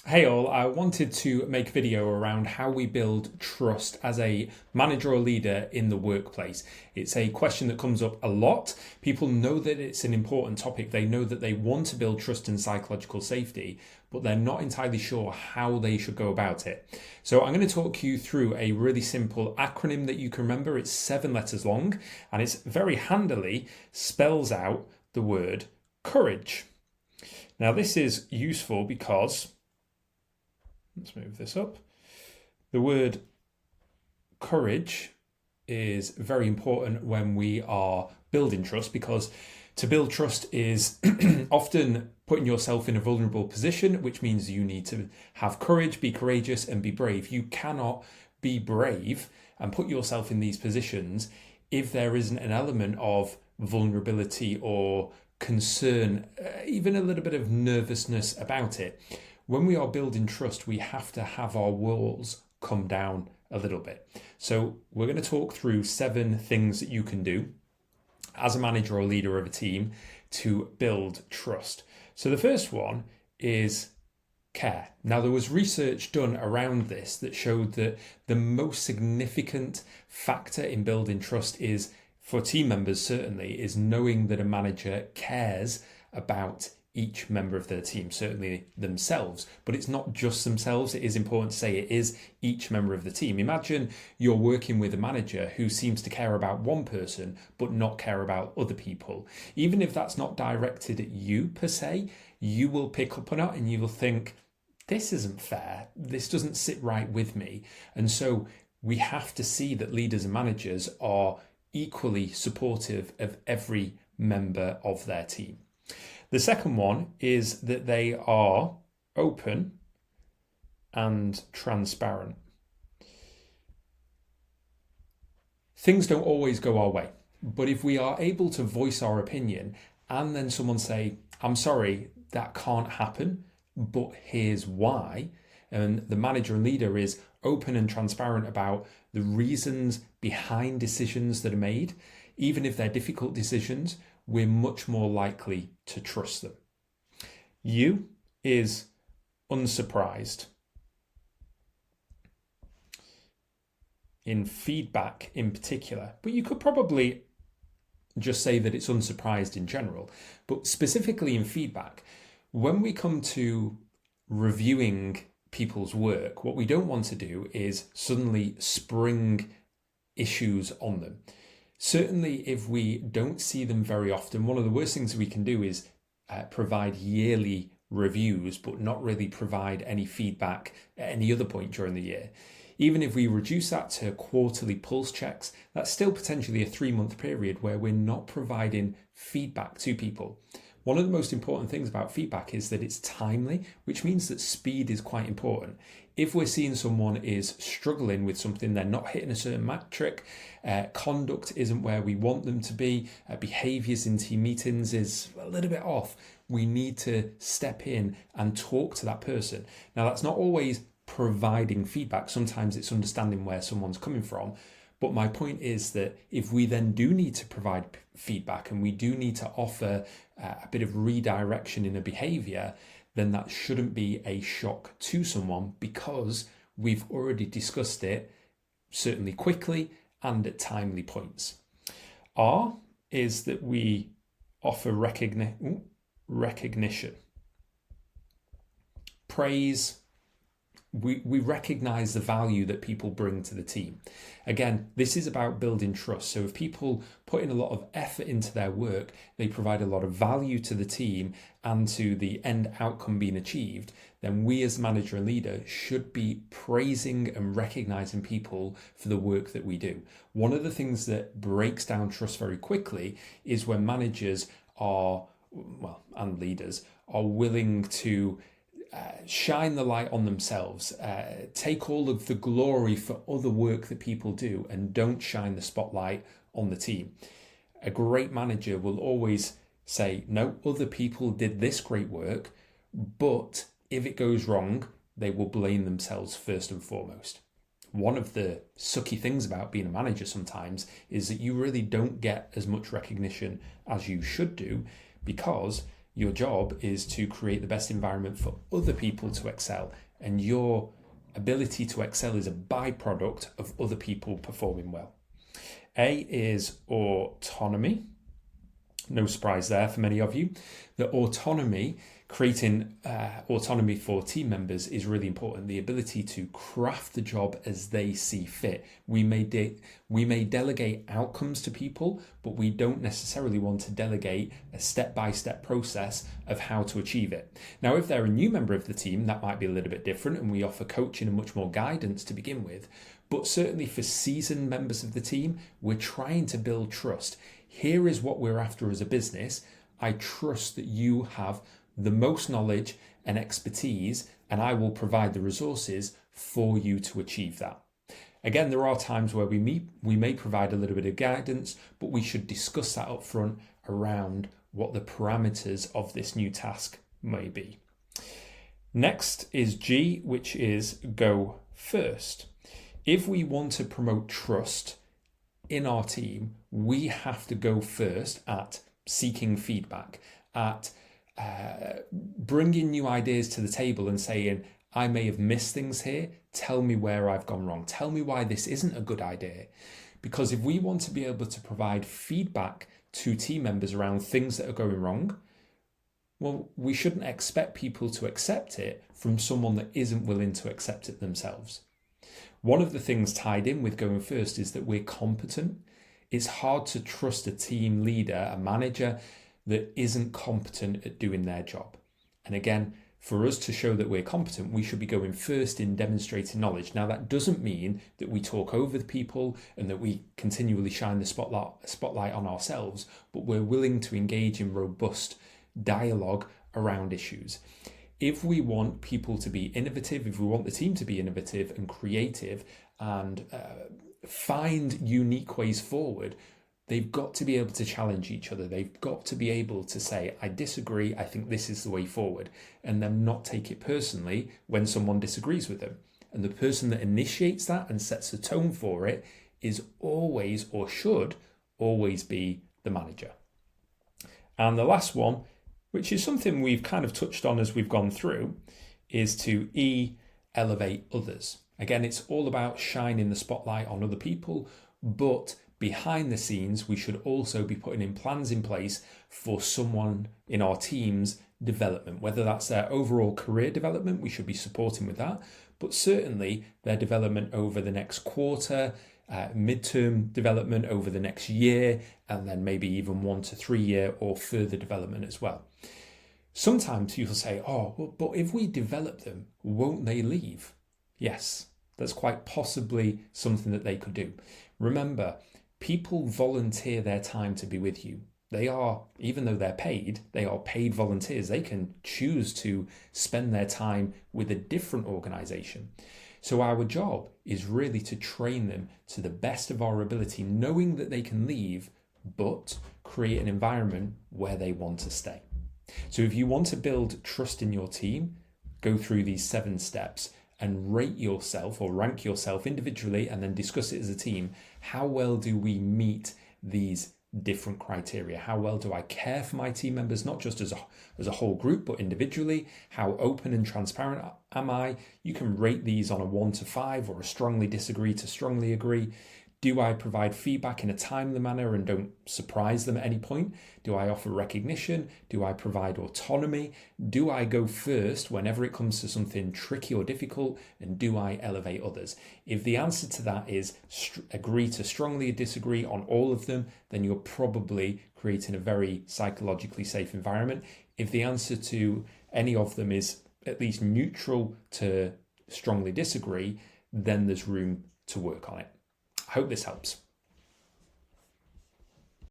Hey all, I wanted to make a video around how we build trust as a manager or leader in the workplace. It's a question that comes up a lot. People know that it's an important topic. They know that they want to build trust and psychological safety, but they're not entirely sure how they should go about it. So I'm going to talk you through a really simple acronym that you can remember. It's 7 letters long and it's very handily spells out the word courage. Now this is useful because let's move this up. The word courage is very important when we are building trust, because to build trust is often putting yourself in a vulnerable position, which means you need to have courage, be courageous, and be brave. You cannot be brave and put yourself in these positions if there isn't an element of vulnerability or concern, even a little bit of nervousness about it. When we are building trust, we have to have our walls come down a little bit. So we're going to talk through 7 things that you can do as a manager or leader of a team to build trust. So the first one is care. Now, there was research done around this that showed that the most significant factor in building trust is, for team members certainly, is knowing that a manager cares about each member of their team, certainly themselves, but it's not just themselves. It is important to say it is each member of the team. Imagine you're working with a manager who seems to care about one person but not care about other people. Even if that's not directed at you per se, you will pick up on it and you will think, this isn't fair, this doesn't sit right with me. And so we have to see that leaders and managers are equally supportive of every member of their team. The second one is that they are open and transparent. Things don't always go our way, but if we are able to voice our opinion and then someone say, I'm sorry, that can't happen, but here's why, and the manager and leader is open and transparent about the reasons behind decisions that are made, even if they're difficult decisions, we're much more likely to trust them. U is unsurprised. In feedback in particular, but you could probably just say that it's unsurprised in general. But specifically in feedback, when we come to reviewing people's work, what we don't want to do is suddenly spring issues on them. Certainly, if we don't see them very often, one of the worst things we can do is provide yearly reviews, but not really provide any feedback at any other point during the year. Even if we reduce that to quarterly pulse checks, that's still potentially a 3-month period where we're not providing feedback to people. One of the most important things about feedback is that it's timely, which means that speed is quite important. If we're seeing someone is struggling with something, they're not hitting a certain metric, conduct isn't where we want them to be, behaviours in team meetings is a little bit off, we need to step in and talk to that person. Now, that's not always providing feedback. Sometimes it's understanding where someone's coming from. But my point is that if we then do need to provide feedback and we do need to offer a bit of redirection in a behaviour, then that shouldn't be a shock to someone because we've already discussed it, certainly quickly and at timely points. R is that we offer recognition. Praise. We recognize the value that people bring to the team. Again, this is about building trust. So if people put in a lot of effort into their work, they provide a lot of value to the team and to the end outcome being achieved, then we as manager and leader should be praising and recognizing people for the work that we do. One of the things that breaks down trust very quickly is when managers are, and leaders are willing to shine the light on themselves, take all of the glory for other work that people do and don't shine the spotlight on the team. A great manager will always say, no, other people did this great work, but if it goes wrong, they will blame themselves first and foremost. One of the sucky things about being a manager sometimes is that you really don't get as much recognition as you should do because Your job is to create the best environment for other people to excel, and your ability to excel is a byproduct of other people performing well. A is autonomy. No surprise there for many of you. The autonomy, creating autonomy for team members is really important. The ability to craft the job as they see fit. We may delegate outcomes to people, but we don't necessarily want to delegate a step-by-step process of how to achieve it. Now, if they're a new member of the team, that might be a little bit different, and we offer coaching and much more guidance to begin with. But certainly for seasoned members of the team, we're trying to build trust. Here is what we're after as a business. I trust that you have the most knowledge and expertise, and I will provide the resources for you to achieve that. Again, there are times where we may provide a little bit of guidance, but we should discuss that up front around what the parameters of this new task may be. Next is G, which is go first. If we want to promote trust in our team, we have to go first at seeking feedback, at bringing new ideas to the table and saying, I may have missed things here. Tell me where I've gone wrong. Tell me why this isn't a good idea. Because if we want to be able to provide feedback to team members around things that are going wrong, well, we shouldn't expect people to accept it from someone that isn't willing to accept it themselves. One of the things tied in with going first is that we're competent. It's hard to trust a team leader, a manager that isn't competent at doing their job. And again, for us to show that we're competent, we should be going first in demonstrating knowledge. Now, that doesn't mean that we talk over the people and that we continually shine the spotlight on ourselves, but we're willing to engage in robust dialogue around issues. If we want people to be innovative, if we want the team to be innovative and creative and find unique ways forward, they've got to be able to challenge each other. They've got to be able to say, I disagree, I think this is the way forward, and then not take it personally when someone disagrees with them. And the person that initiates that and sets the tone for it is always, or should always, be the manager. And the last one, which is something we've kind of touched on as we've gone through, is to elevate others. Again, it's all about shining the spotlight on other people, but behind the scenes, we should also be putting in plans in place for someone in our team's development, whether that's their overall career development, we should be supporting with that, but certainly their development over the next quarter, midterm development over the next year, and then maybe even 1 to 3 year or further development as well. Sometimes you'll say, but if we develop them, won't they leave? Yes, that's quite possibly something that they could do. Remember, people volunteer their time to be with you. They are, even though they're paid, they are paid volunteers. They can choose to spend their time with a different organization. So our job is really to train them to the best of our ability, knowing that they can leave, but create an environment where they want to stay. So if you want to build trust in your team, go through these 7 steps and rate yourself or rank yourself individually and then discuss it as a team. How well do we meet these different criteria? How well do I care for my team members, not just as a whole group, but individually? How open and transparent am I? You can rate these on a 1 to 5 or a strongly disagree to strongly agree. Do I provide feedback in a timely manner and don't surprise them at any point? Do I offer recognition? Do I provide autonomy? Do I go first whenever it comes to something tricky or difficult? And do I elevate others? If the answer to that is agree to strongly disagree on all of them, then you're probably creating a very psychologically safe environment. If the answer to any of them is at least neutral to strongly disagree, then there's room to work on it. I hope this helps.